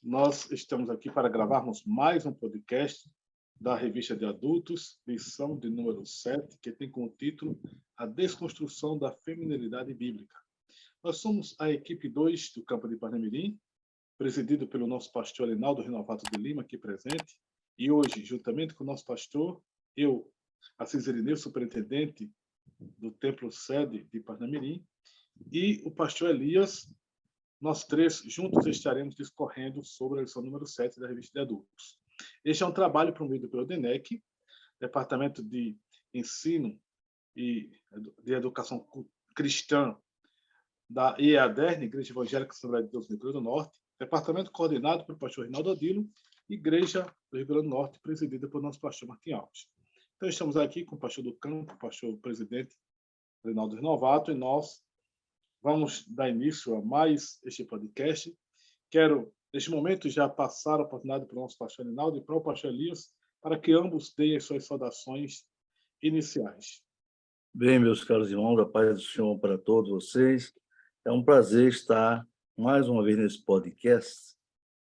Nós estamos aqui para gravarmos mais um podcast da revista de adultos, lição de número 7, que tem como título A Desconstrução da Feminilidade Bíblica. Nós somos a equipe 2 do campo de Parnamirim, presidido pelo nosso pastor Reinaldo Renovato de Lima, aqui presente, e hoje, juntamente com o nosso pastor, eu, Assis Irineu, superintendente do Templo Sede de Parnamirim, e o pastor Elias. Nós três juntos estaremos discorrendo sobre a lição número 7 da revista de adultos. Este é um trabalho promovido pelo DENEC, Departamento de Ensino e de Educação Cristã da IEADERN, Igreja Evangélica Assembleia de Deus do Rio Grande do Norte, departamento coordenado pelo pastor Reinaldo Odilo, Igreja do Rio Grande do Norte, presidida pelo nosso pastor Martim Alves. Então, estamos aqui com o pastor do campo, o pastor presidente Reinaldo Renovato, e nós vamos dar início a mais este podcast. Quero, neste momento, já passar a oportunidade para o nosso pastor Reinaldo e para o pastor Elias, para que ambos deem as suas saudações iniciais. Bem, meus caros irmãos, a paz do Senhor para todos vocês. É um prazer estar mais uma vez nesse podcast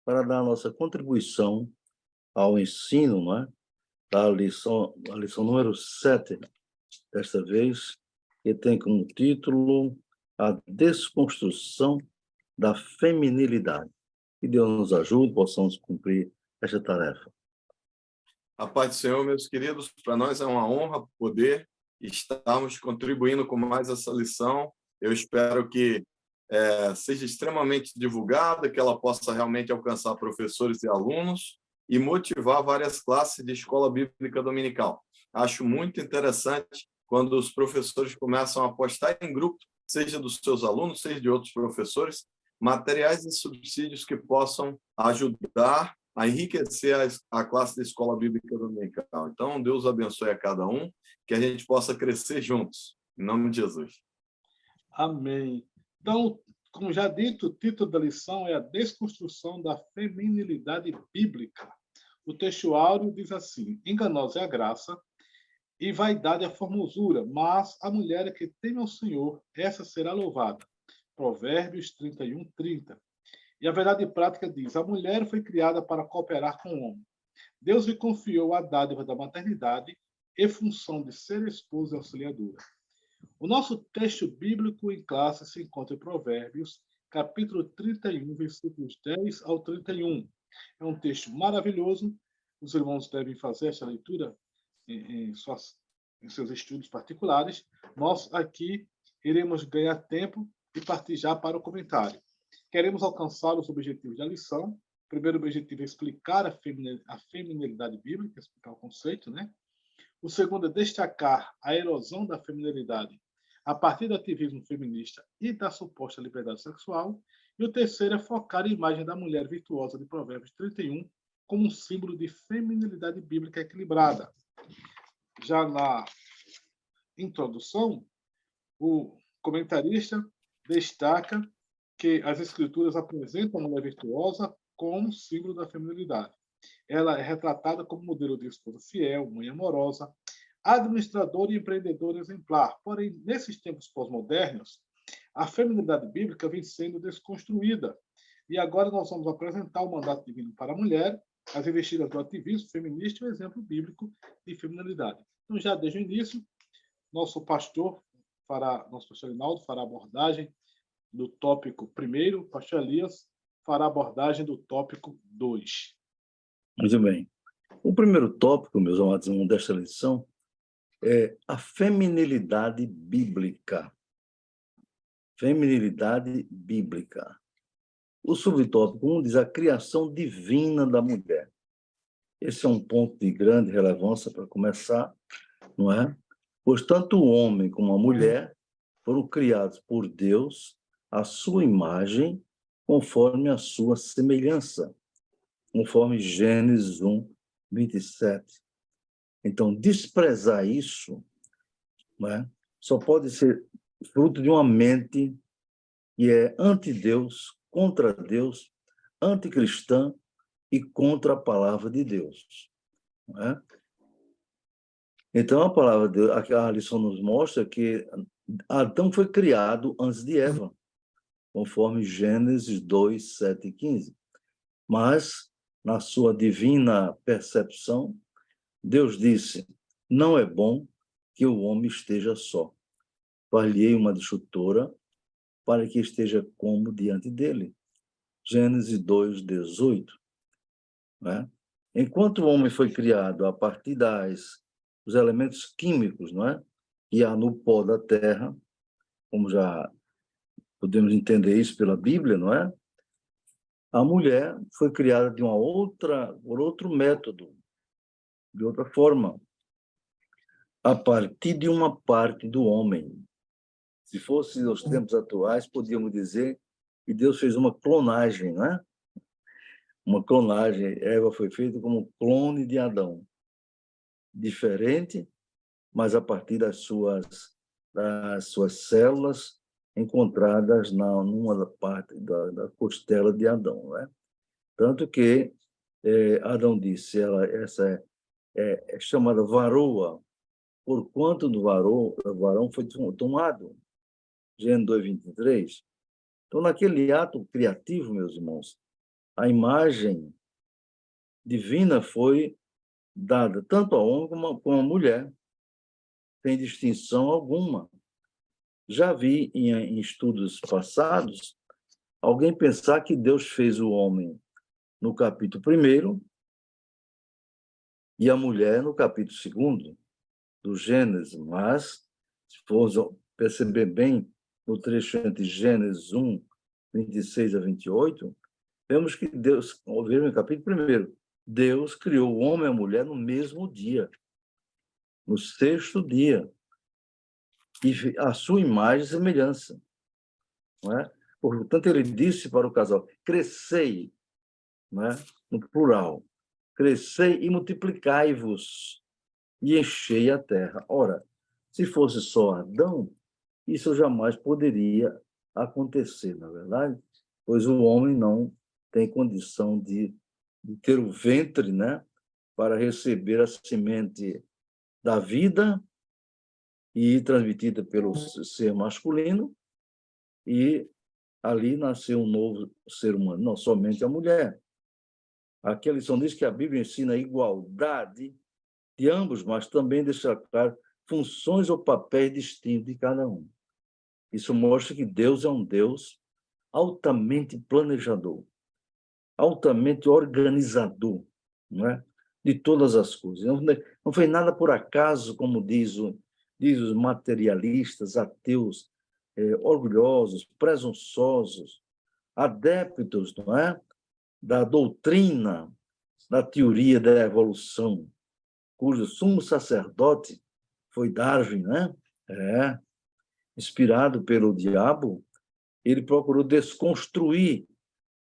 para dar a nossa contribuição ao ensino, não é? A lição número 7, desta vez, que tem como título A Desconstrução da Feminilidade. Que Deus nos ajude, possamos cumprir esta tarefa. A paz do Senhor, meus queridos, para nós é uma honra poder estarmos contribuindo com mais essa lição. Eu espero que seja extremamente divulgada, que ela possa realmente alcançar professores e alunos e motivar várias classes de escola bíblica dominical. Acho muito interessante quando os professores começam a postar em grupo, seja dos seus alunos, seja de outros professores, materiais e subsídios que possam ajudar a enriquecer a classe da escola bíblica dominical. Então, Deus abençoe a cada um, que a gente possa crescer juntos, em nome de Jesus. Amém. Então, como já dito, o título da lição é A Desconstrução da Feminilidade Bíblica. O texto áureo diz assim: enganosa é a graça e vaidade é a formosura, mas a mulher que teme ao Senhor, essa será louvada. Provérbios 31:30. E a verdade prática diz: a mulher foi criada para cooperar com o homem. Deus lhe confiou a dádiva da maternidade e função de ser esposa e auxiliadora. O nosso texto bíblico em classe se encontra em Provérbios, capítulo 31, versículos 10 ao 31. É um texto maravilhoso. Os irmãos devem fazer essa leitura em seus estudos particulares. Nós aqui iremos ganhar tempo e partir já para o comentário. Queremos alcançar os objetivos da lição. O primeiro objetivo é explicar a feminilidade bíblica, explicar o conceito, né? O segundo é destacar a erosão da feminilidade a partir do ativismo feminista e da suposta liberdade sexual. E o terceiro é focar a imagem da mulher virtuosa de Provérbios 31 como um símbolo de feminilidade bíblica equilibrada. Já na introdução, o comentarista destaca que as escrituras apresentam a mulher virtuosa como símbolo da feminilidade. Ela é retratada como modelo de esposa fiel, mãe amorosa, administradora e empreendedora exemplar. Porém, nesses tempos pós-modernos, a feminilidade bíblica vem sendo desconstruída. E agora nós vamos apresentar o mandato divino para a mulher, as investidas do ativismo feminista e o exemplo bíblico de feminilidade. Então, já desde o início, nosso pastor Reinaldo fará a abordagem do tópico 1, o pastor Elias fará a abordagem do tópico 2. Muito bem. O primeiro tópico, meus amados irmãos, desta lição é a feminilidade bíblica. Feminilidade bíblica. O subtópico 1 diz a criação divina da mulher. Esse é um ponto de grande relevância para começar, não é? Pois tanto o homem como a mulher foram criados por Deus à sua imagem, conforme a sua semelhança, conforme Gênesis 1:27. Então, desprezar isso, né, só pode ser fruto de uma mente que é anti-Deus, contra Deus, anticristã e contra a palavra de Deus. Né? Então, a palavra de Deus, a lição nos mostra que Adão foi criado antes de Eva, conforme Gênesis 2:7 e 15. Mas, na sua divina percepção, Deus disse: não é bom que o homem esteja só. Far-lhe-ei uma disjutora para que esteja como diante dele. Gênesis 2:18. Né? Enquanto o homem foi criado a partir dos elementos químicos, não é? Que há no pó da terra, como já podemos entender isso pela Bíblia, não é? A mulher foi criada por outro método, de outra forma, a partir de uma parte do homem. Se fosse nos tempos atuais, podíamos dizer que Deus fez uma clonagem, né? Uma clonagem. Eva foi feita como um clone de Adão. Diferente, mas a partir das suas células encontradas numa parte da costela de Adão, né? Tanto que Adão disse, essa é chamada varoa, por quanto do varão foi tomado. Gênesis 2:23. Então, naquele ato criativo, meus irmãos, a imagem divina foi dada tanto ao homem como à mulher, sem distinção alguma. Já vi em estudos passados alguém pensar que Deus fez o homem no capítulo 1º e a mulher no capítulo 2º do Gênesis, mas, se for perceber bem no trecho entre Gênesis 1:26 a 28, vemos que Deus, no capítulo 1º, Deus criou o homem e a mulher no mesmo dia, no 6º dia, e a sua imagem e semelhança. Não é? Portanto, ele disse para o casal: crescei, não é? No plural, crescei e multiplicai-vos, e enchei a terra. Ora, se fosse só Adão, isso jamais poderia acontecer, na verdade, pois o homem não tem condição de ter o ventre, né, para receber a semente da vida e transmitida pelo ser masculino, e ali nasceu um novo ser humano, não somente a mulher. Aqui a lição diz que a Bíblia ensina a igualdade de ambos, mas também deixa claro funções ou papéis distintos de cada um. Isso mostra que Deus é um Deus altamente planejador, altamente organizador, não é? De todas as coisas. Não foi nada por acaso, como diz os materialistas, ateus, orgulhosos, presunçosos, adeptos, não é? Da doutrina, da teoria da evolução, cujo sumo sacerdote foi Darwin, né? Inspirado pelo diabo, ele procurou desconstruir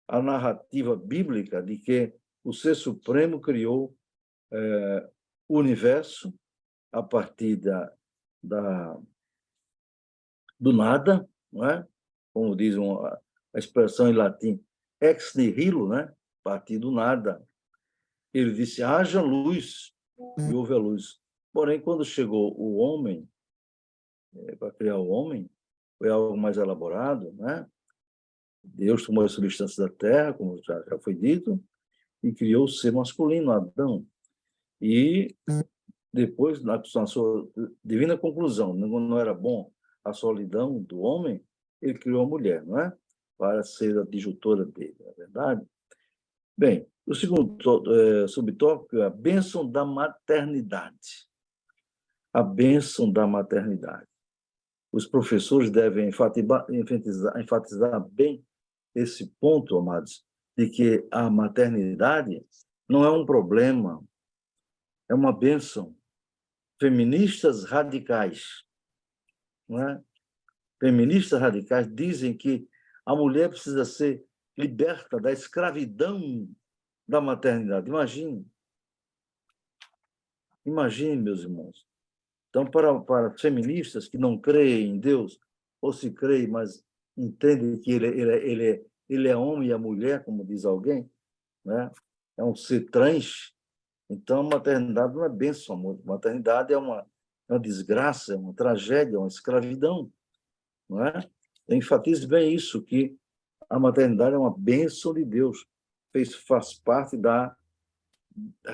a narrativa bíblica de que o Ser Supremo criou o universo a partir do nada, não é? Como diz a expressão em latim, ex nihilo, né? A partir do nada. Ele disse: haja luz, e houve a luz. Porém, quando chegou o homem, para criar o homem, foi algo mais elaborado, né? Deus tomou as substâncias da terra, como já foi dito, e criou o ser masculino, Adão. E depois, na sua divina conclusão, não era bom a solidão do homem, ele criou a mulher, não é? Para ser a disjutora dele, não é verdade? Bem, o segundo subtópico é a bênção da maternidade. A bênção da maternidade. Os professores devem enfatizar bem esse ponto, amados, de que a maternidade não é um problema, é uma bênção. Feministas radicais, não é? Feministas radicais dizem que a mulher precisa ser liberta da escravidão da maternidade. Imagine, meus irmãos. Então, para feministas que não creem em Deus, ou se creem, mas entendem que ele é homem e a mulher, como diz alguém, né? É um ser trans, então a maternidade não é bênção, amor. Maternidade é uma desgraça, é uma tragédia, é uma escravidão, não é? Eu enfatizo bem isso, que a maternidade é uma bênção de Deus. faz parte da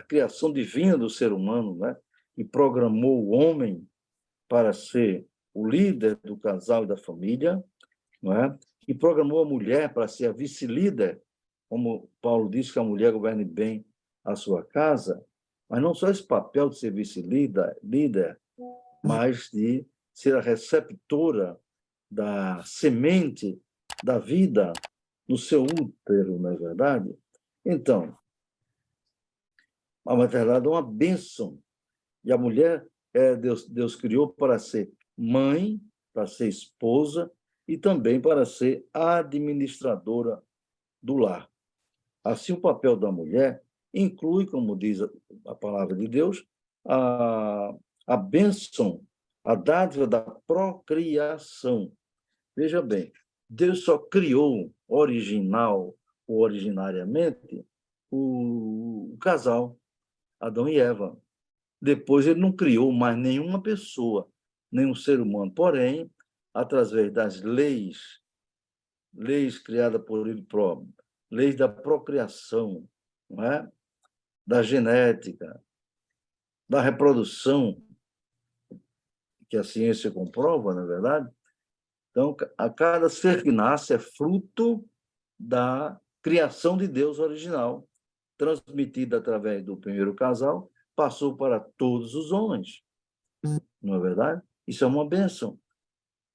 criação divina do ser humano, né? E programou o homem para ser o líder do casal e da família, não é? E programou a mulher para ser a vice-líder, como Paulo diz que a mulher governe bem a sua casa, mas não só esse papel de ser vice-líder, mas de ser a receptora da semente da vida no seu útero, não é verdade? Então, a maternidade é uma bênção. E a mulher, Deus criou para ser mãe, para ser esposa e também para ser administradora do lar. Assim, o papel da mulher inclui, como diz a palavra de Deus, a bênção, a dádiva da procriação. Veja bem, Deus só criou originariamente, o casal, Adão e Eva. Depois ele não criou mais nenhuma pessoa, nenhum ser humano. Porém, através das leis criadas por ele próprio, leis da procriação, não é? Da genética, da reprodução, que a ciência comprova, na verdade. Então, a cada ser que nasce é fruto da criação de Deus original, transmitida através do primeiro casal, passou para todos os homens. Não é verdade? Isso é uma bênção.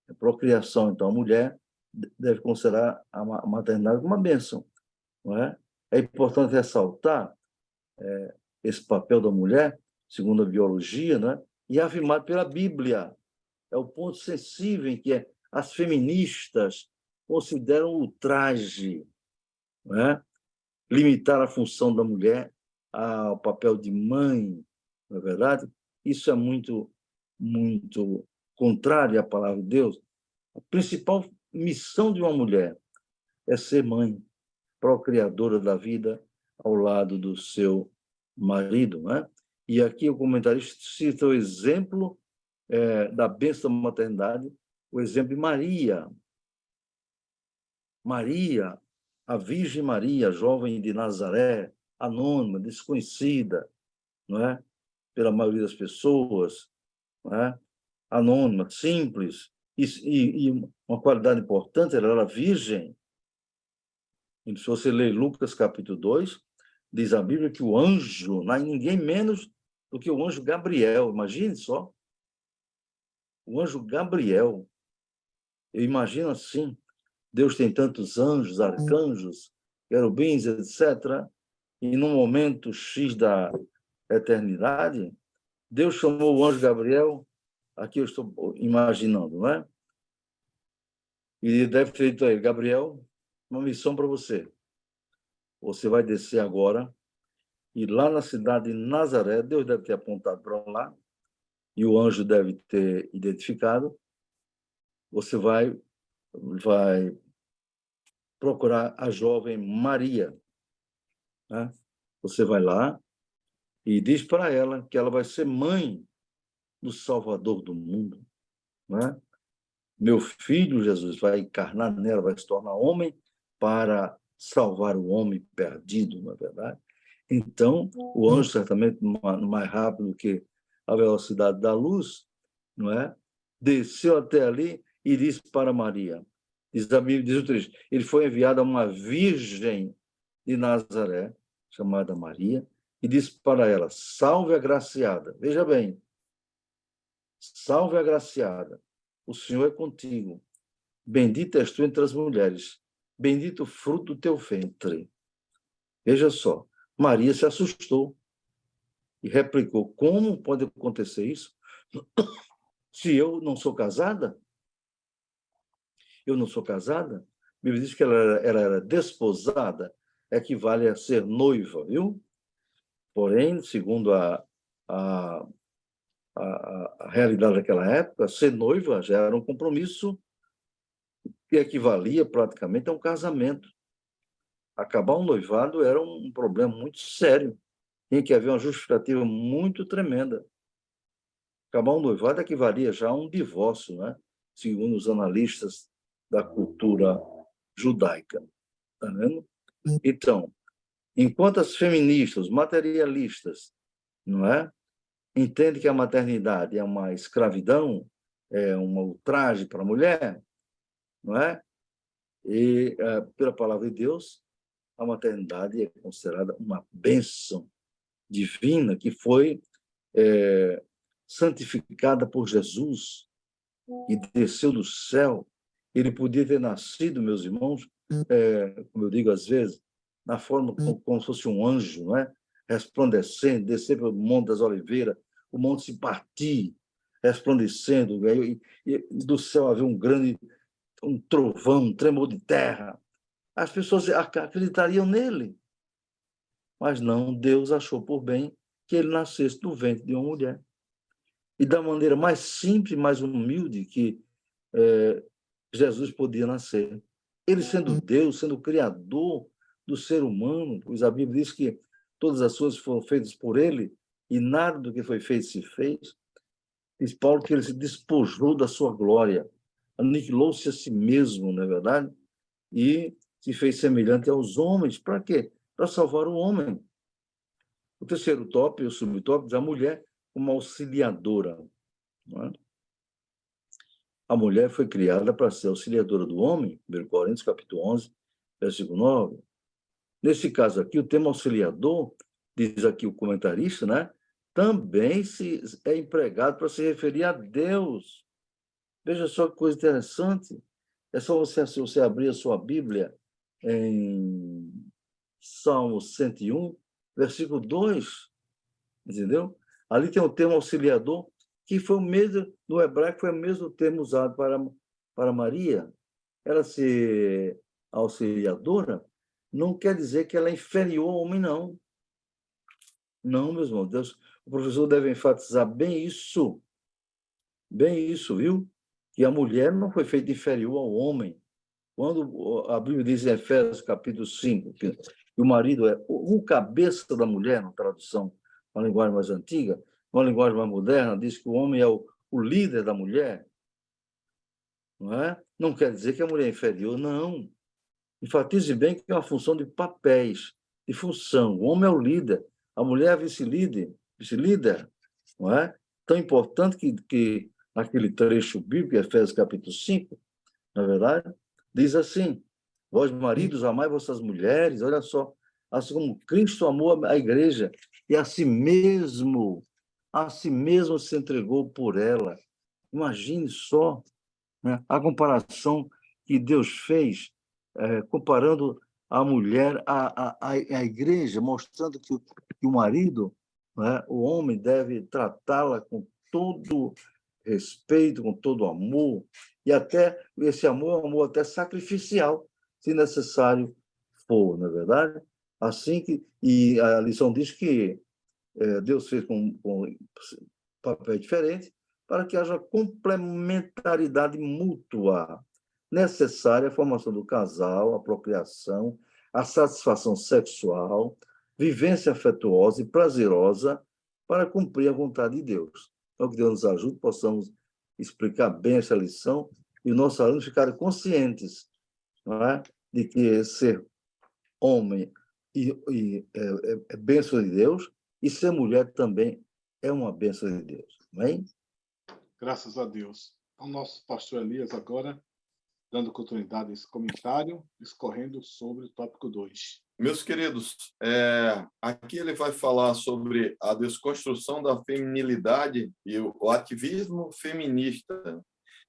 A procriação, então, a mulher deve considerar a maternidade como uma bênção. Não é? É importante ressaltar esse papel da mulher, segundo a biologia, né? E afirmado pela Bíblia. É o ponto sensível em que as feministas consideram ultraje, não é? Limitar a função da mulher ao papel de mãe, não é verdade? Isso é muito, muito contrário à palavra de Deus. A principal missão de uma mulher é ser mãe, procriadora da vida ao lado do seu marido, né? E aqui o comentarista cita o exemplo da bênção da maternidade, o exemplo de Maria. Maria, a Virgem Maria, jovem de Nazaré, anônima, desconhecida, não é? Pela maioria das pessoas, não é? Anônima, simples, e uma qualidade importante, ela era virgem. E se você ler Lucas capítulo 2, diz a Bíblia que o anjo, não é ninguém menos do que o anjo Gabriel, imagine só, o anjo Gabriel, eu imagino assim, Deus tem tantos anjos, arcanjos, querubins, etc., e no momento X da eternidade, Deus chamou o anjo Gabriel, aqui eu estou imaginando, não é? E deve ter dito a ele, Gabriel, uma missão para você. Você vai descer agora, e lá na cidade de Nazaré, Deus deve ter apontado para lá, e o anjo deve ter identificado, você vai procurar a jovem Maria, né? Você vai lá e diz para ela que ela vai ser mãe do Salvador do mundo, né? Meu filho Jesus vai encarnar nela, vai se tornar homem para salvar o homem perdido, na verdade. Então, o anjo, certamente mais rápido que a velocidade da luz, não é? Desceu até ali e disse para Maria, diz a Bíblia, diz o trecho, ele foi enviado a uma virgem de Nazaré, chamada Maria, e disse para ela, salve agraciada. Veja bem, salve agraciada, o Senhor é contigo. Bendita és tu entre as mulheres, bendito o fruto do teu ventre. Veja só, Maria se assustou e replicou, como pode acontecer isso? Se eu não sou casada? Eu não sou casada? A Bíblia diz que ela era desposada, equivale a ser noiva, viu? Porém, segundo a realidade daquela época, ser noiva já era um compromisso que equivalia praticamente a um casamento. Acabar um noivado era um problema muito sério. Tinha que haver uma justificativa muito tremenda. Acabar um noivado equivalia já a um divórcio, né? Segundo os analistas da cultura judaica. Tá vendo? Então, Enquanto as feministas, os materialistas, não é? Entendem que a maternidade é uma escravidão, é um ultraje para a mulher, não é? E, pela palavra de Deus, a maternidade é considerada uma bênção divina que foi santificada por Jesus e desceu do céu. Ele podia ter nascido, meus irmãos, como eu digo às vezes, na forma como se fosse um anjo, não é? Resplandecendo, descer pelo Monte das Oliveiras, o monte se partir, resplandecendo, e do céu havia um trovão, um tremor de terra. As pessoas acreditariam nele. Mas não, Deus achou por bem que ele nascesse do ventre de uma mulher. E da maneira mais simples, mais humilde que Jesus podia nascer. Ele sendo Deus, sendo o criador do ser humano, pois a Bíblia diz que todas as coisas foram feitas por ele e nada do que foi feito se fez. Diz Paulo que ele se despojou da sua glória, aniquilou-se a si mesmo, não é verdade? E se fez semelhante aos homens. Para quê? Para salvar o homem. O terceiro tópico, o subtópico, diz a mulher como auxiliadora. Não é? A mulher foi criada para ser auxiliadora do homem, 1 Coríntios, capítulo 11, versículo 9. Nesse caso aqui, o termo auxiliador, diz aqui o comentarista, né? Também é empregado para se referir a Deus. Veja só que coisa interessante. É só você abrir a sua Bíblia em Salmo 101, versículo 2, entendeu? Ali tem o termo auxiliador, que foi o mesmo, no hebraico, foi o mesmo termo usado para Maria. Ela ser auxiliadora não quer dizer que ela é inferior ao homem, não. Não, meus irmãos, Deus, o professor deve enfatizar bem isso, viu? Que a mulher não foi feita inferior ao homem. Quando a Bíblia diz em Efésios, capítulo 5, que o marido é o cabeça da mulher, na tradução, uma linguagem mais antiga, uma linguagem mais moderna, diz que o homem é o líder da mulher. Não é? Não quer dizer que a mulher é inferior, não. Enfatize bem que é uma função de papéis, de função. O homem é o líder, a mulher é a vice-líder, não é? Tão importante que naquele trecho bíblico, Efésios capítulo 5, na verdade, diz assim: vós, maridos, amai vossas mulheres, olha só, assim como Cristo amou a igreja e a si mesmo se entregou por ela. Imagine só, né, a comparação que Deus fez, comparando a mulher à igreja, mostrando que o marido, né, o homem, deve tratá-la com todo respeito, com todo amor, e até esse amor é um amor até sacrificial, se necessário for, não é verdade? Assim que, e a lição diz que Deus fez com papel diferente para que haja complementaridade mútua necessária à formação do casal, a procriação, a satisfação sexual, vivência afetuosa e prazerosa para cumprir a vontade de Deus. Então, que Deus nos ajude, possamos explicar bem essa lição e os nossos alunos ficarem conscientes, não é? De que ser homem é bênção de Deus e ser mulher também é uma bênção de Deus. Amém? Graças a Deus. Então, nosso pastor Elias agora, dando continuidade a esse comentário, discorrendo sobre o tópico 2. Meus queridos, aqui ele vai falar sobre a desconstrução da feminilidade e o ativismo feminista,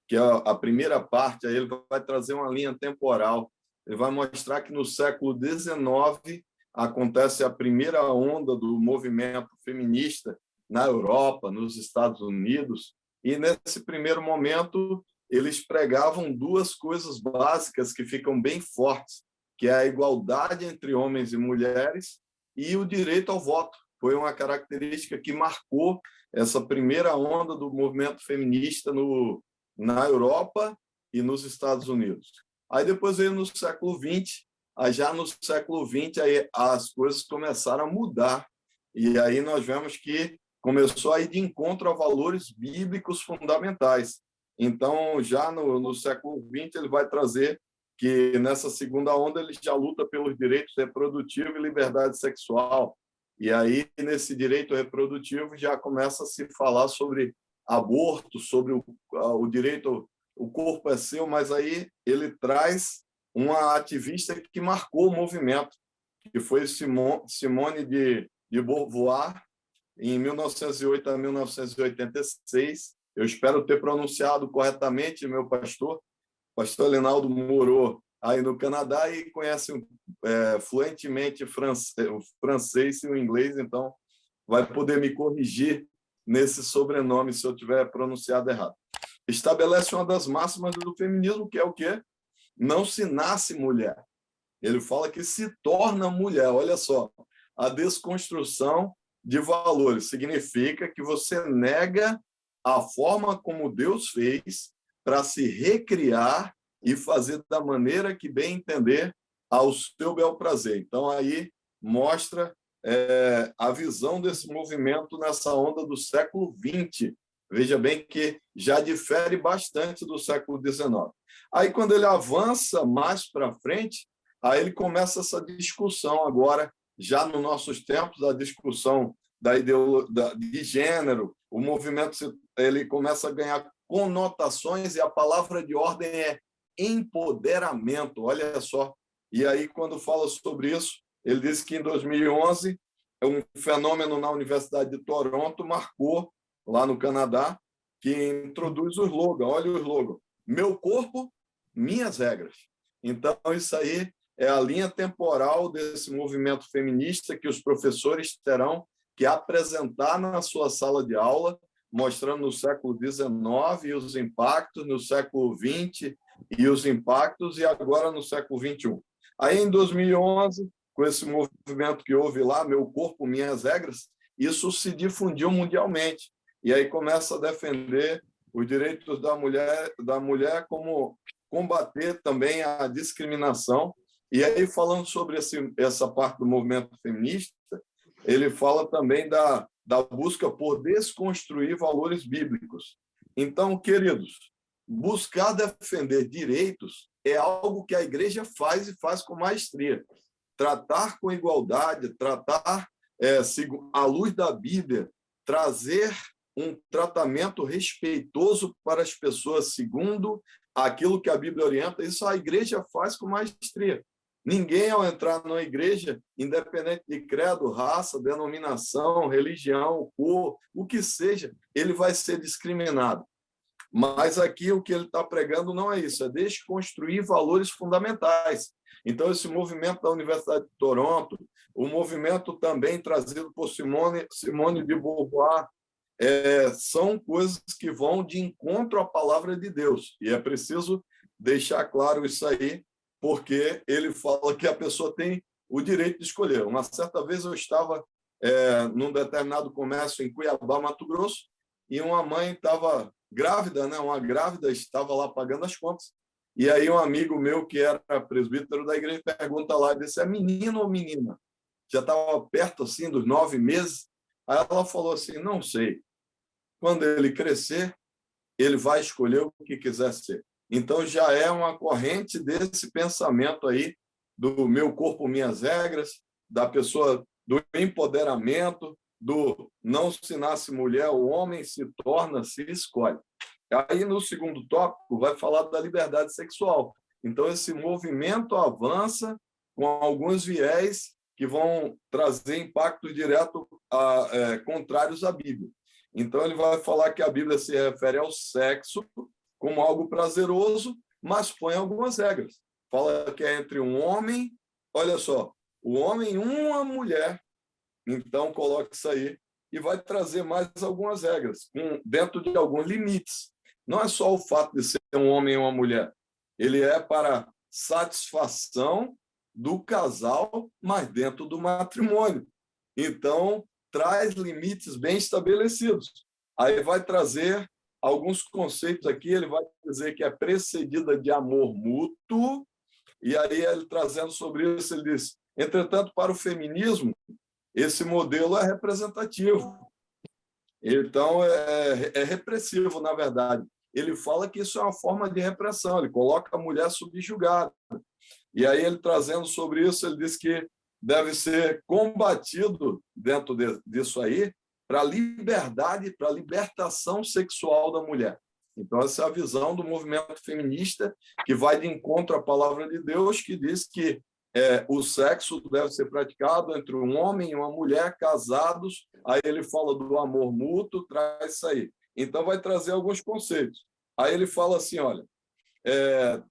que é a primeira parte. Aí ele vai trazer uma linha temporal. Ele vai mostrar que no século XIX acontece a primeira onda do movimento feminista na Europa, nos Estados Unidos, e nesse primeiro momento eles pregavam duas coisas básicas que ficam bem fortes, que é a igualdade entre homens e mulheres e o direito ao voto. Foi uma característica que marcou essa primeira onda do movimento feminista na Europa e nos Estados Unidos. Aí depois veio no século XX, já no século XX aí as coisas começaram a mudar, e aí nós vemos que começou a ir de encontro a valores bíblicos fundamentais. Então, já no século XX, ele vai trazer que nessa segunda onda ele já luta pelos direitos reprodutivos e liberdade sexual. E aí, nesse direito reprodutivo, já começa a se falar sobre aborto, sobre o direito, o corpo é seu, mas aí ele traz uma ativista que marcou o movimento, que foi Simone de Beauvoir, em 1908 a 1986. Eu espero ter pronunciado corretamente, meu pastor Linaldo morou aí no Canadá e conhece fluentemente o francês e o inglês, então vai poder me corrigir nesse sobrenome se eu tiver pronunciado errado. Estabelece uma das máximas do feminismo, que é o quê? Não se nasce mulher. Ele fala que se torna mulher. Olha só, a desconstrução de valores significa que você nega a forma como Deus fez para se recriar e fazer da maneira que bem entender ao seu bel prazer. Então, aí mostra a visão desse movimento nessa onda do século XX. Veja bem que já difere bastante do século XIX. Aí, quando ele avança mais para frente, aí ele começa essa discussão agora, já nos nossos tempos, a discussão da ideologia de gênero, o movimento ele começa a ganhar conotações e a palavra de ordem é empoderamento, olha só. E aí, quando fala sobre isso, ele diz que em 2011, um fenômeno na Universidade de Toronto marcou, lá no Canadá, que introduz o slogan, olha o slogan, meu corpo, minhas regras. Então, isso aí é a linha temporal desse movimento feminista que os professores terão que apresentar na sua sala de aula, mostrando no século XIX os impactos, no século XX e os impactos, e agora no século XXI. Aí, em 2011, com esse movimento que houve lá, Meu Corpo, Minhas Regras, isso se difundiu mundialmente. E aí começa a defender os direitos da mulher como combater também a discriminação. E aí, falando sobre essa parte do movimento feminista, ele fala também da busca por desconstruir valores bíblicos. Então, queridos, buscar defender direitos é algo que a igreja faz e faz com maestria. Tratar com igualdade, tratar à luz da Bíblia, trazer um tratamento respeitoso para as pessoas segundo aquilo que a Bíblia orienta, isso a igreja faz com maestria. Ninguém, ao entrar numa igreja, independente de credo, raça, denominação, religião, cor, o que seja, ele vai ser discriminado. Mas aqui o que ele está pregando não é isso, é desconstruir valores fundamentais. Então, esse movimento da Universidade de Toronto, o movimento também trazido por Simone de Beauvoir, são coisas que vão de encontro à palavra de Deus. E é preciso deixar claro isso aí, porque ele fala que a pessoa tem o direito de escolher. Uma certa vez eu estava num determinado comércio em Cuiabá, Mato Grosso, e uma mãe estava grávida, né? Uma grávida estava lá pagando as contas. E aí um amigo meu, que era presbítero da igreja, pergunta lá, disse, é menino ou menina? Já estava perto assim dos 9 meses. Aí ela falou assim, não sei. Quando ele crescer, ele vai escolher o que quiser ser. Então, já é uma corrente desse pensamento aí do meu corpo, minhas regras, da pessoa, do empoderamento, do não se nasce mulher, o homem se torna, se escolhe. Aí, no segundo tópico, vai falar da liberdade sexual. Então, esse movimento avança com alguns viés que vão trazer impactos diretos contrários à Bíblia. Então, ele vai falar que a Bíblia se refere ao sexo como algo prazeroso, mas põe algumas regras. Fala que é entre um homem, olha só, o homem e uma mulher. Então, coloca isso aí e vai trazer mais algumas regras, dentro de alguns limites. Não é só o fato de ser um homem e uma mulher. Ele é para satisfação do casal, mas dentro do matrimônio. Então, traz limites bem estabelecidos. Aí vai trazer alguns conceitos aqui, ele vai dizer que é precedida de amor mútuo, e aí ele trazendo sobre isso, ele diz, entretanto, para o feminismo, esse modelo é representativo. Então, é repressivo, na verdade. ele fala que isso é uma forma de repressão, ele coloca a mulher subjugada. E aí ele trazendo sobre isso, ele diz que deve ser combatido dentro disso aí para a liberdade, para a libertação sexual da mulher. Então, essa é a visão do movimento feminista, que vai de encontro à palavra de Deus, que diz que o sexo deve ser praticado entre um homem e uma mulher casados. Aí ele fala do amor mútuo, traz isso aí. Então, vai trazer alguns conceitos. Aí ele fala assim, olha,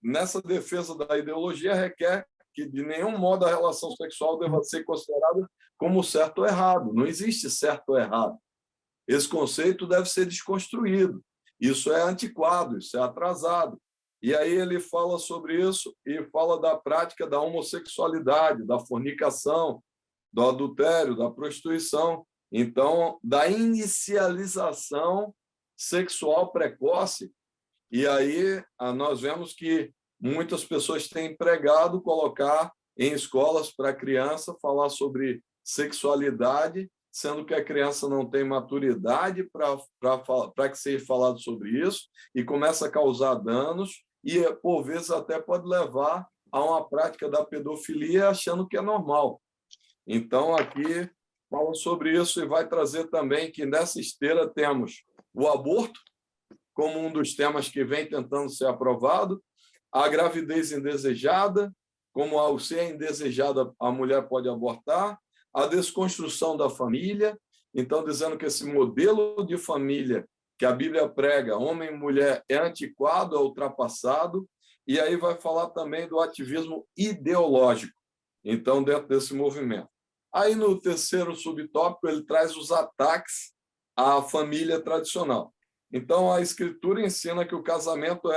nessa defesa da ideologia requer que, de nenhum modo, a relação sexual deva ser considerada como certo ou errado. Não existe certo ou errado. Esse conceito deve ser desconstruído. Isso é antiquado, isso é atrasado. E aí ele fala sobre isso e fala da prática da homossexualidade, da fornicação, do adultério, da prostituição. Então, da inicialização sexual precoce. E aí nós vemos que muitas pessoas têm pregado colocar em escolas para a criança falar sobre sexualidade, sendo que a criança não tem maturidade para que seja falado sobre isso, e começa a causar danos, e, por vezes, até pode levar a uma prática da pedofilia achando que é normal. Então, aqui fala sobre isso e vai trazer também que nessa esteira temos o aborto, como um dos temas que vem tentando ser aprovado, a gravidez indesejada, como ao ser indesejada a mulher pode abortar, a desconstrução da família, então dizendo que esse modelo de família que a Bíblia prega, homem e mulher, é antiquado, é ultrapassado, e aí vai falar também do ativismo ideológico, então dentro desse movimento. Aí no terceiro subtópico ele traz os ataques à família tradicional. Então a Escritura ensina que o casamento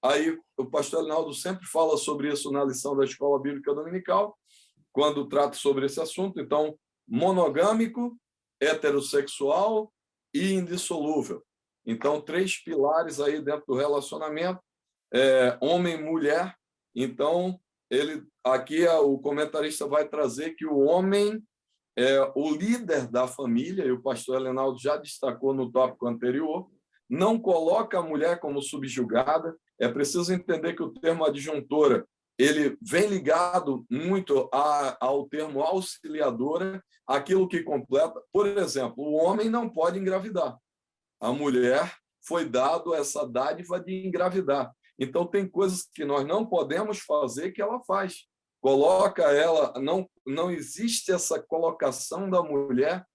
aí o pastor Linaldo sempre fala sobre isso na lição da Escola Bíblica Dominical, quando trata sobre esse assunto. Então, monogâmico, heterossexual e indissolúvel. Então, 3 pilares aí dentro do relacionamento, homem e mulher. Então, aqui o comentarista vai trazer que o homem é o líder da família, e o pastor Linaldo já destacou no tópico anterior, não coloca a mulher como subjugada. É preciso entender que o termo adjuntora ele vem ligado muito ao termo auxiliadora, aquilo que completa. Por exemplo, o homem não pode engravidar. A mulher foi dado essa dádiva de engravidar. Então, tem coisas que nós não podemos fazer que ela faz. Coloca ela, não existe essa colocação da mulher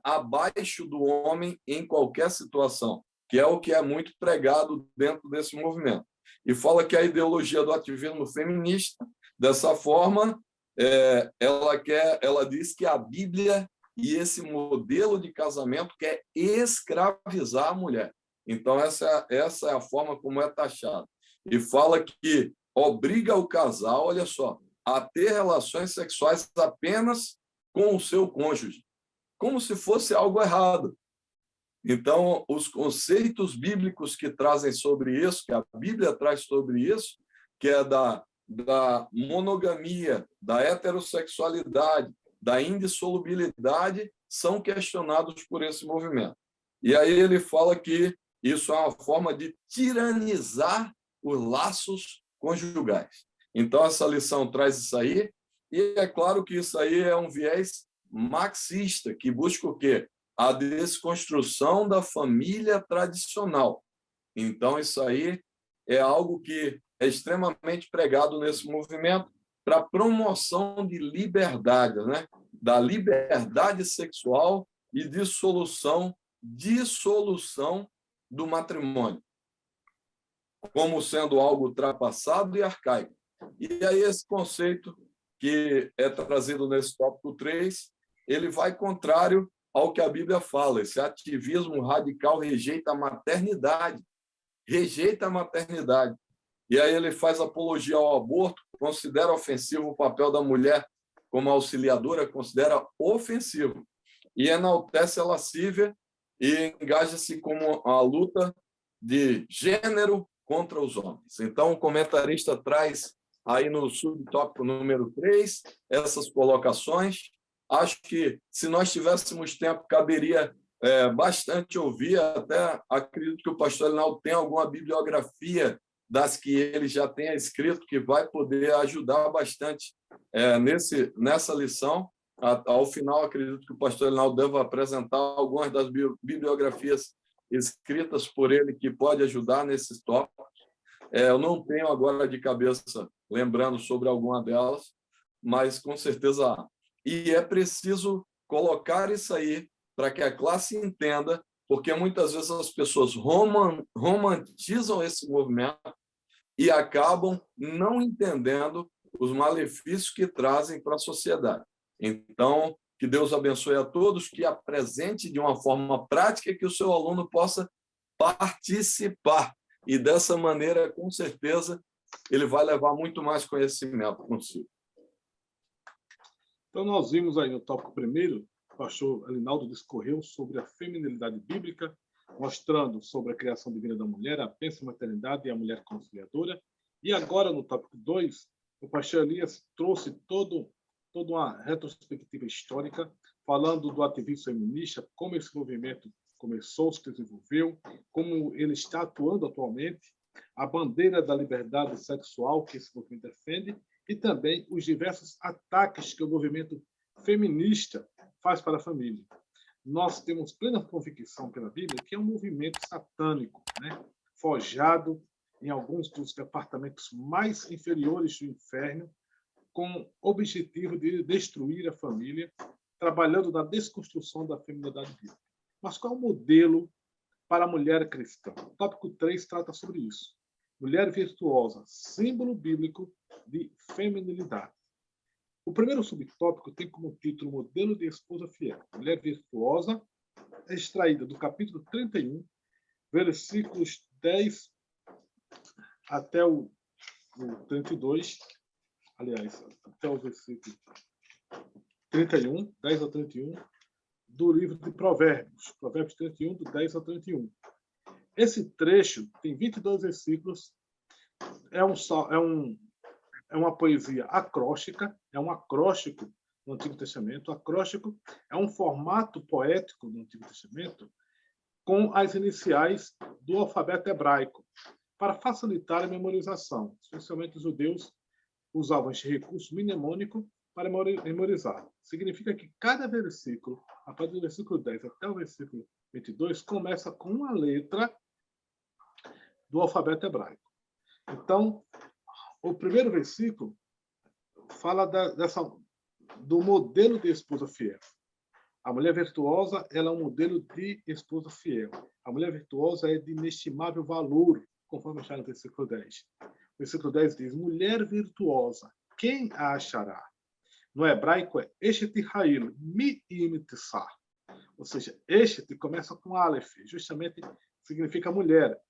abaixo do homem em qualquer situação, que é o que é muito pregado dentro desse movimento. E fala que a ideologia do ativismo feminista, dessa forma, ela diz que a Bíblia e esse modelo de casamento quer escravizar a mulher. Então, essa é a forma como é taxado. E fala que obriga o casal, olha só, a ter relações sexuais apenas com o seu cônjuge, como se fosse algo errado. Então, os conceitos bíblicos que trazem sobre isso, que a Bíblia traz sobre isso, que é da monogamia, da heterossexualidade, da indissolubilidade, são questionados por esse movimento. E aí ele fala que isso é uma forma de tiranizar os laços conjugais. Então, essa lição traz isso aí, e é claro que isso aí é um viés marxista, que busca o quê? A desconstrução da família tradicional. Então, isso aí é algo que é extremamente pregado nesse movimento para promoção de liberdade, né? Da liberdade sexual e dissolução do matrimônio, como sendo algo ultrapassado e arcaico. E aí esse conceito que é trazido nesse tópico 3, ele vai contrário ao que a Bíblia fala. Esse ativismo radical rejeita a maternidade. Rejeita a maternidade. E aí ele faz apologia ao aborto, considera ofensivo o papel da mulher como auxiliadora, considera ofensivo. E enaltece a lascívia e engaja-se como a luta de gênero contra os homens. Então, o comentarista traz aí no subtópico número 3 essas colocações. Acho que, se nós tivéssemos tempo, caberia bastante ouvir, até acredito que o pastor Alinaldo tem alguma bibliografia das que ele já tenha escrito, que vai poder ajudar bastante nessa lição. Ao final, acredito que o pastor Alinaldo deva apresentar algumas das bibliografias escritas por ele que pode ajudar nesses tópicos. Eu não tenho agora de cabeça lembrando sobre alguma delas, mas com certeza há. E é preciso colocar isso aí para que a classe entenda, porque muitas vezes as pessoas romantizam esse movimento e acabam não entendendo os malefícios que trazem para a sociedade. Então, que Deus abençoe a todos, que apresente de uma forma prática que o seu aluno possa participar. E dessa maneira, com certeza, ele vai levar muito mais conhecimento consigo. Então, nós vimos aí no tópico primeiro, o pastor Alinaldo discorreu sobre a feminilidade bíblica, mostrando sobre a criação divina da mulher, a bênção maternidade e a mulher conciliadora. E agora, no tópico 2, o pastor Elias trouxe toda uma retrospectiva histórica, falando do ativismo feminista, como esse movimento começou, se desenvolveu, como ele está atuando atualmente, a bandeira da liberdade sexual que esse movimento defende, e também os diversos ataques que o movimento feminista faz para a família. Nós temos plena convicção pela Bíblia que é um movimento satânico, né? Forjado em alguns dos departamentos mais inferiores do inferno, com o objetivo de destruir a família, trabalhando na desconstrução da feminilidade bíblica. Mas qual é o modelo para a mulher cristã? O tópico 3 trata sobre isso. Mulher virtuosa, símbolo bíblico de feminilidade. O primeiro subtópico tem como título Modelo de Esposa Fiel. Mulher virtuosa é extraída do capítulo 31, versículos 10 até o 32, aliás, até o versículo 31, 10 a 31, do livro de Provérbios, Provérbios 31, do 10 a 31. Esse trecho tem 22 versículos, é uma poesia acróstica, é um acróstico no Antigo Testamento. O acróstico é um formato poético no Antigo Testamento com as iniciais do alfabeto hebraico, para facilitar a memorização. Especialmente os judeus usavam este recurso mnemônico para memorizar. Significa que cada versículo, a partir do versículo 10 até o versículo 22, começa com uma letra do alfabeto hebraico. Então, o primeiro versículo fala do modelo de esposa fiel. A mulher virtuosa, ela é um modelo de esposa fiel. A mulher virtuosa é de inestimável valor, conforme está no versículo 10. O versículo 10 diz, mulher virtuosa, quem a achará? No hebraico é Eshet Ha'il, mi imitsar. Ou seja, Eshet começa com Aleph, justamente significa mulher.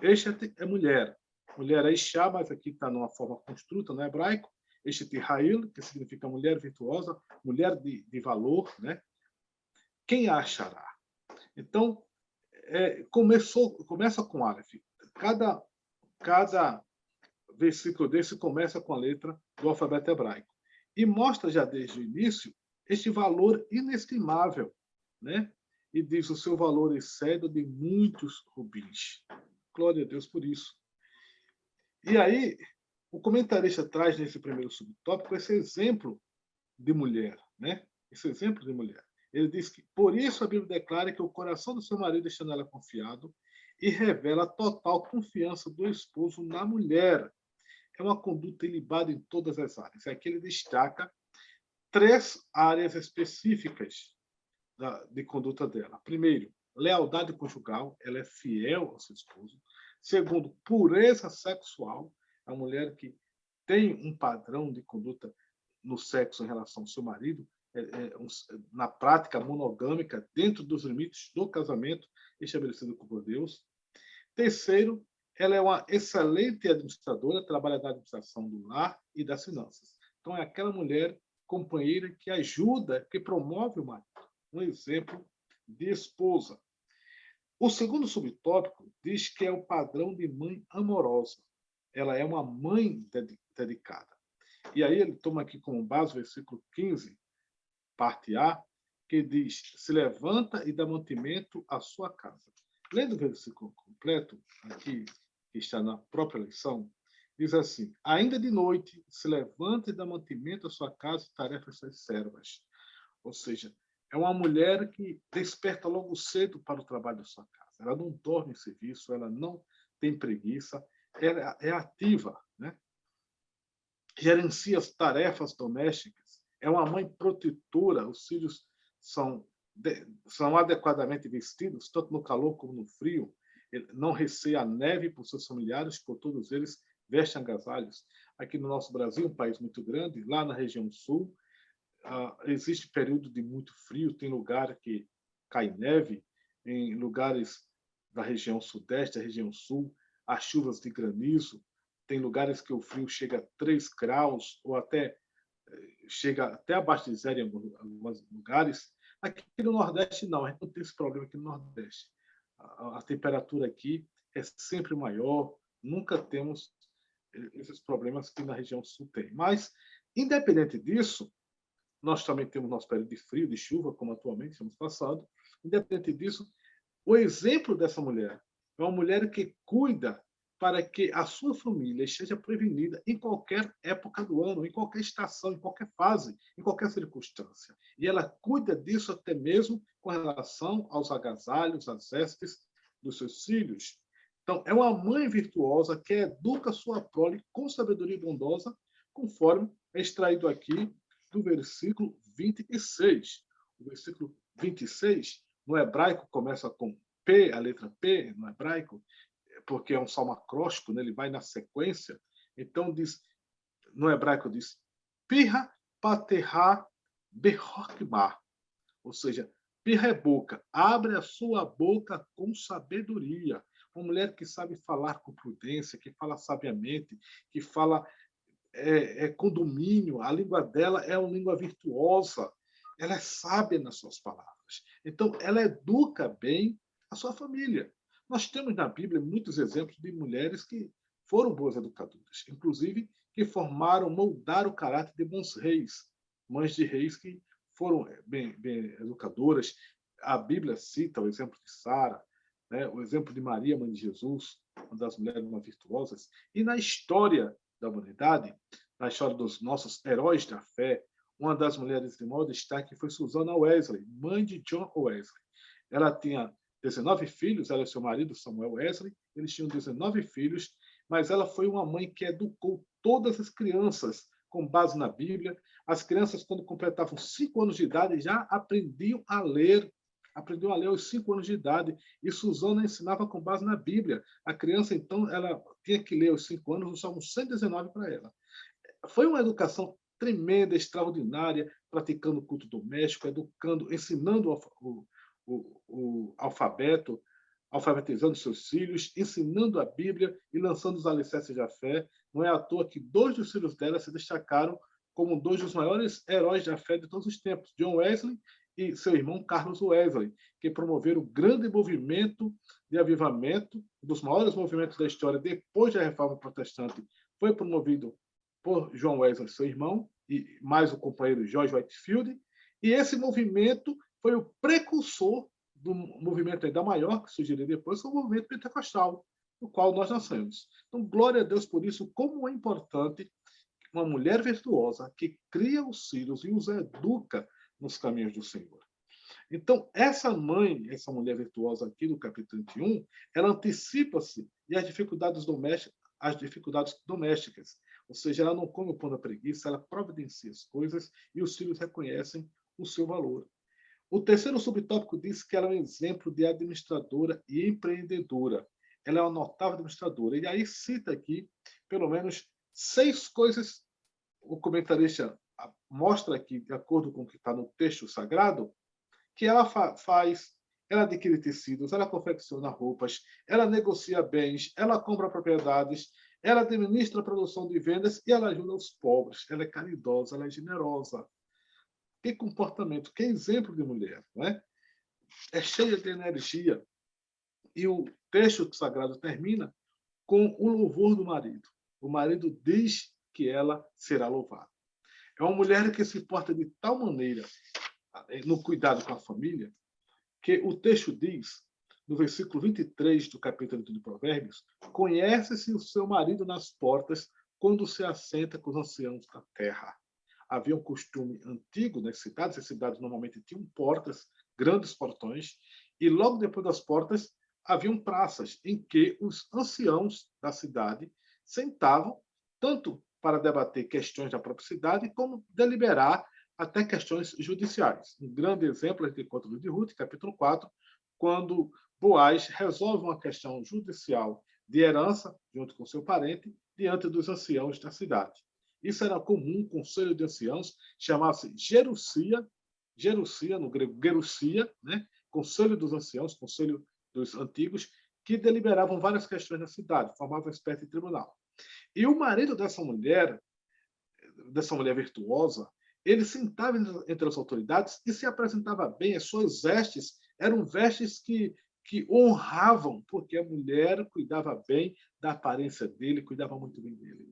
Eshet é mulher. Mulher é Isha, mas aqui está numa forma construta no hebraico. Eshet Ha'il, que significa mulher virtuosa, mulher de valor, né? Quem a achará? Então, começa com Aleph. Cada versículo desse começa com a letra do alfabeto hebraico. E mostra já desde o início este valor inestimável, né? E diz o seu valor excede de muitos rubins. Glória a Deus por isso. E aí, o comentarista traz nesse primeiro subtópico esse exemplo de mulher, né? Esse exemplo de mulher. Ele diz que, por isso a Bíblia declara que o coração do seu marido está nela confiado e revela a total confiança do esposo na mulher. É uma conduta ilibada em todas as áreas. Aqui ele destaca 3 áreas específicas de conduta dela. Primeiro, lealdade conjugal, ela é fiel ao seu esposo. Segundo, pureza sexual, a mulher que tem um padrão de conduta no sexo em relação ao seu marido, na prática monogâmica, dentro dos limites do casamento estabelecido por Deus. Terceiro, ela é uma excelente administradora, trabalha na administração do lar e das finanças. Então, é aquela mulher companheira que ajuda, que promove o marido. Um exemplo de esposa. O segundo subtópico diz que é o padrão de mãe amorosa. Ela é uma mãe dedicada. E aí ele toma aqui como base o versículo 15, parte A, que diz: se levanta e dá mantimento à sua casa. Lendo o versículo completo, aqui, que está na própria lição, diz assim: ainda de noite se levanta e dá mantimento à sua casa e tarefa às suas servas. Ou seja, é uma mulher que desperta logo cedo para o trabalho da sua casa. Ela não dorme em serviço, ela não tem preguiça, ela é ativa, né? Gerencia as tarefas domésticas, é uma mãe protetora, os filhos são adequadamente vestidos, tanto no calor como no frio, não receia a neve por seus familiares, por todos eles vestem agasalhos. Aqui no nosso Brasil, um país muito grande, lá na região sul, existe período de muito frio, tem lugar que cai neve, em lugares da região sudeste, da região sul, há chuvas de granizo, tem lugares que o frio chega a 3 graus, ou até chega até abaixo de zero em alguns lugares. Aqui no Nordeste, não, a gente não tem esse problema aqui no Nordeste. A temperatura aqui é sempre maior, nunca temos esses problemas que na região sul tem. Mas, independente disso, nós também temos nosso período de frio, de chuva, como atualmente estamos passando. Independente disso, o exemplo dessa mulher é uma mulher que cuida para que a sua família esteja prevenida em qualquer época do ano, em qualquer estação, em qualquer fase, em qualquer circunstância. E ela cuida disso até mesmo com relação aos agasalhos, às vestes dos seus filhos. Então, é uma mãe virtuosa que educa sua prole com sabedoria bondosa, conforme é extraído aqui do versículo 26. O versículo 26, no hebraico, começa com P, a letra P, no hebraico, porque é um salmo acróstico, né? Ele vai na sequência. Então, no hebraico diz, Pirra paterra behokmah, ou seja, pirra é boca, abre a sua boca com sabedoria. Uma mulher que sabe falar com prudência, que fala sabiamente, que fala com domínio, a língua dela é uma língua virtuosa, ela é sábia nas suas palavras. Então, ela educa bem a sua família. Nós temos na Bíblia muitos exemplos de mulheres que foram boas educadoras, inclusive que moldaram o caráter de bons reis, mães de reis que foram bem educadoras. A Bíblia cita o exemplo de Sara, né, o exemplo de Maria, mãe de Jesus, uma das mulheres mais virtuosas. E na história da humanidade, na história dos nossos heróis da fé, uma das mulheres de maior destaque foi Susana Wesley, mãe de John Wesley. Ela tinha 19 filhos, ela e seu marido, Samuel Wesley, eles tinham 19 filhos, mas ela foi uma mãe que educou todas as crianças com base na Bíblia. As crianças, quando completavam 5 anos de idade, já aprendiam a ler aos 5 anos de idade, e Susana ensinava com base na Bíblia. A criança, então, ela tinha que ler aos 5 anos o Salmo 119 para ela. Foi uma educação tremenda, extraordinária, praticando culto doméstico, educando, ensinando o alfabeto, alfabetizando seus filhos, ensinando a Bíblia e lançando os alicerces da fé. Não é à toa que 2 dos filhos dela se destacaram como 2 dos maiores heróis da fé de todos os tempos, John Wesley e seu irmão Carlos Wesley, que promoveram o grande movimento de avivamento, um dos maiores movimentos da história depois da Reforma Protestante. Foi promovido por John Wesley, seu irmão, e mais o companheiro George Whitefield, e esse movimento foi o precursor do movimento ainda maior, que surgiria depois, que é o movimento pentecostal, no qual nós nascemos. Então, glória a Deus por isso, como é importante uma mulher virtuosa que cria os filhos e os educa nos caminhos do Senhor. Então, essa mulher virtuosa aqui do capítulo 31, ela antecipa-se às dificuldades domésticas. Ou seja, ela não come o pão da preguiça, ela providencia as coisas e os filhos reconhecem o seu valor. O terceiro subtópico diz que ela é um exemplo de administradora e empreendedora. Ela é uma notável administradora. E aí cita aqui, pelo menos, 6 coisas. O comentarista mostra aqui, de acordo com o que está no texto sagrado, que ela faz. Ela adquire tecidos, ela confecciona roupas, ela negocia bens, ela compra propriedades, ela administra a produção de vendas e ela ajuda os pobres. Ela é caridosa, ela é generosa. Que comportamento, que exemplo de mulher, não é? É cheia de energia. E o texto sagrado termina com o louvor do marido. O marido diz que ela será louvada. É uma mulher que se porta de tal maneira no cuidado com a família, que o texto diz, no versículo 23 do capítulo de Provérbios, conhece-se o seu marido nas portas quando se assenta com os anciãos da terra. Havia um costume antigo nas cidades, as cidades normalmente tinham portas, grandes portões, e logo depois das portas haviam praças em que os anciãos da cidade sentavam, tanto para debater questões da própria cidade, como deliberar até questões judiciais. Um grande exemplo é de Conto de Ruth, capítulo 4, quando Boaz resolve uma questão judicial de herança, junto com seu parente, diante dos anciãos da cidade. Isso era comum, um conselho de anciãos, chamava-se Gerusia, no grego Gerusia, né? Conselho dos anciãos, conselho dos antigos, que deliberavam várias questões da cidade, formavam uma espécie de tribunal. E o marido dessa mulher virtuosa, ele sentava entre as autoridades e se apresentava bem. As suas vestes eram vestes que honravam, porque a mulher cuidava bem da aparência dele, cuidava muito bem dele.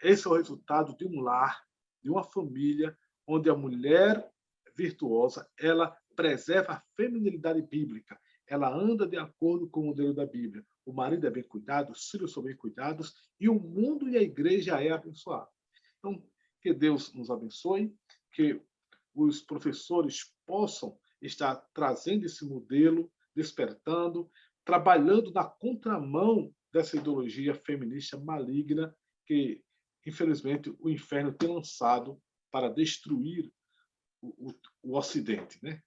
Esse é o resultado de um lar, de uma família, onde a mulher virtuosa, ela preserva a feminilidade bíblica. Ela anda de acordo com o modelo da Bíblia. O marido é bem cuidado, os filhos são bem cuidados e o mundo e a igreja é abençoado. Então, que Deus nos abençoe, que os professores possam estar trazendo esse modelo, despertando, trabalhando na contramão dessa ideologia feminista maligna que, infelizmente, o inferno tem lançado para destruir o Ocidente, né?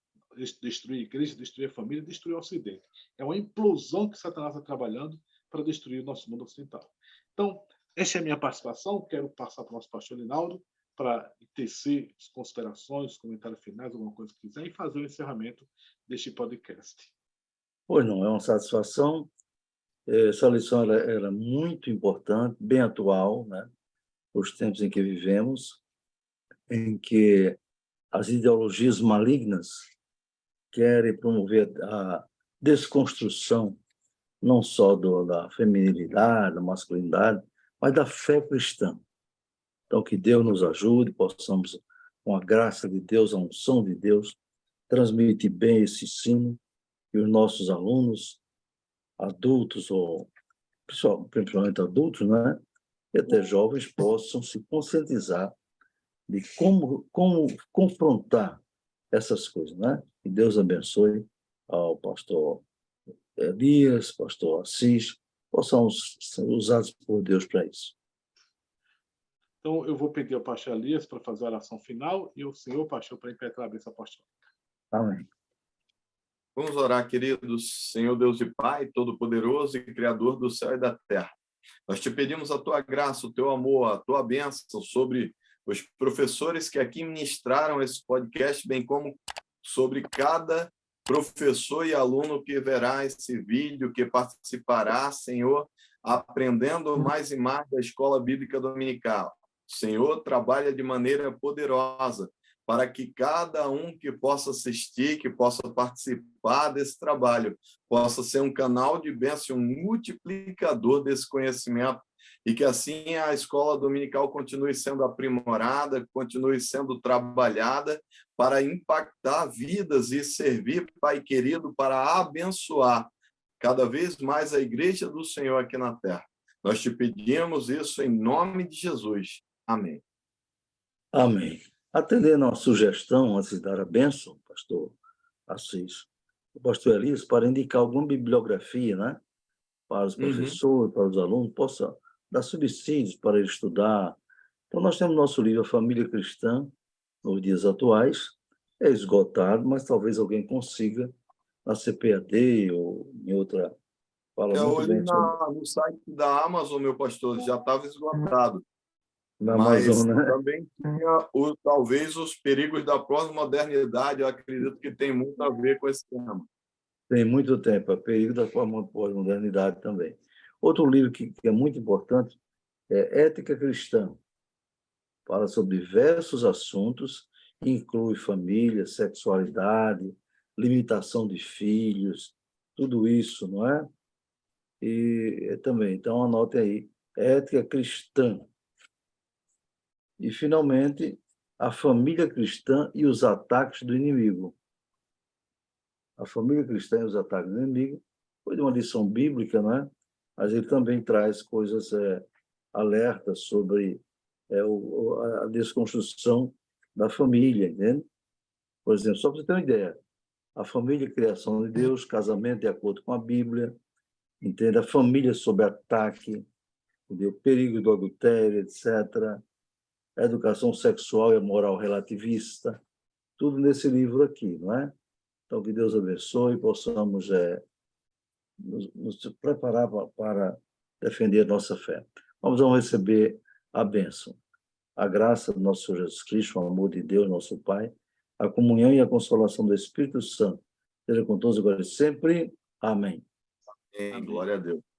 Destruir a igreja, destruir a família, destruir o Ocidente. É uma implosão que Satanás está trabalhando para destruir o nosso mundo ocidental. Então, essa é a minha participação. Quero passar para o nosso pastor Linaldo para tecer as considerações, comentários finais, alguma coisa que quiser, e fazer o encerramento deste podcast. Pois não, é uma satisfação. Essa lição era muito importante, bem atual, né? Os tempos em que vivemos, em que as ideologias malignas querem promover a desconstrução não só da feminilidade, da masculinidade, mas da fé cristã. Então, que Deus nos ajude, possamos, com a graça de Deus, a unção de Deus, transmitir bem esse ensino e os nossos alunos, adultos, ou principalmente adultos, né? E até jovens, possam se conscientizar de como confrontar essas coisas, né? Que Deus abençoe ao pastor Elias, pastor Assis, possamos ser usados por Deus para isso. Então, eu vou pedir ao pastor Elias para fazer a oração final e o senhor, pastor, para impetrar a bênção apostólica. Amém. Vamos orar, queridos. Senhor Deus e Pai, Todo-Poderoso e Criador do céu e da terra. Nós te pedimos a tua graça, o teu amor, a tua bênção sobre os professores que aqui ministraram esse podcast, bem como sobre cada professor e aluno que verá esse vídeo, que participará, Senhor, aprendendo mais e mais da Escola Bíblica Dominical. Senhor, trabalha de maneira poderosa para que cada um que possa assistir, que possa participar desse trabalho, possa ser um canal de bênção, um multiplicador desse conhecimento, e que assim a escola dominical continue sendo aprimorada, continue sendo trabalhada para impactar vidas e servir, Pai querido, para abençoar cada vez mais a igreja do Senhor aqui na terra. Nós te pedimos isso em nome de Jesus. Amém. Amém. Atendendo a sugestão, antes de dar a bênção, pastor Assis, o pastor Elias, para indicar alguma bibliografia, né, para os professores, para os alunos, possa dar subsídios para ele estudar. Então, nós temos nosso livro A Família Cristã, nos dias atuais, é esgotado, mas talvez alguém consiga na CPAD ou em outra. Fala muito Hoje bem sobre... no site da Amazon, meu pastor, já estava esgotado. na Mas Amazon, né? também tinha talvez os perigos da pós-modernidade, eu acredito que tem muito a ver com esse tema. Tem muito tempo, é perigo da pós-modernidade também. Outro livro que é muito importante é Ética Cristã. Fala sobre diversos assuntos, inclui família, sexualidade, limitação de filhos, tudo isso, não é? E também, então anote aí, Ética Cristã. E, finalmente, a família cristã e os ataques do inimigo. A família cristã e os ataques do inimigo foi de uma lição bíblica, né? Mas ele também traz coisas alertas sobre a desconstrução da família, entende? Por exemplo, só para você ter uma ideia, a família é criação de Deus, casamento de acordo com a Bíblia, entende? A família sob ataque, entendeu? Perigo do adultério, etc. A educação sexual e a moral relativista, tudo nesse livro aqui, não é? Então, que Deus abençoe e possamos nos preparar para defender a nossa fé. Vamos receber a bênção. A graça do nosso Senhor Jesus Cristo, o amor de Deus, nosso Pai, a comunhão e a consolação do Espírito Santo, seja com todos agora e sempre. Amém. Amém. Glória a Deus.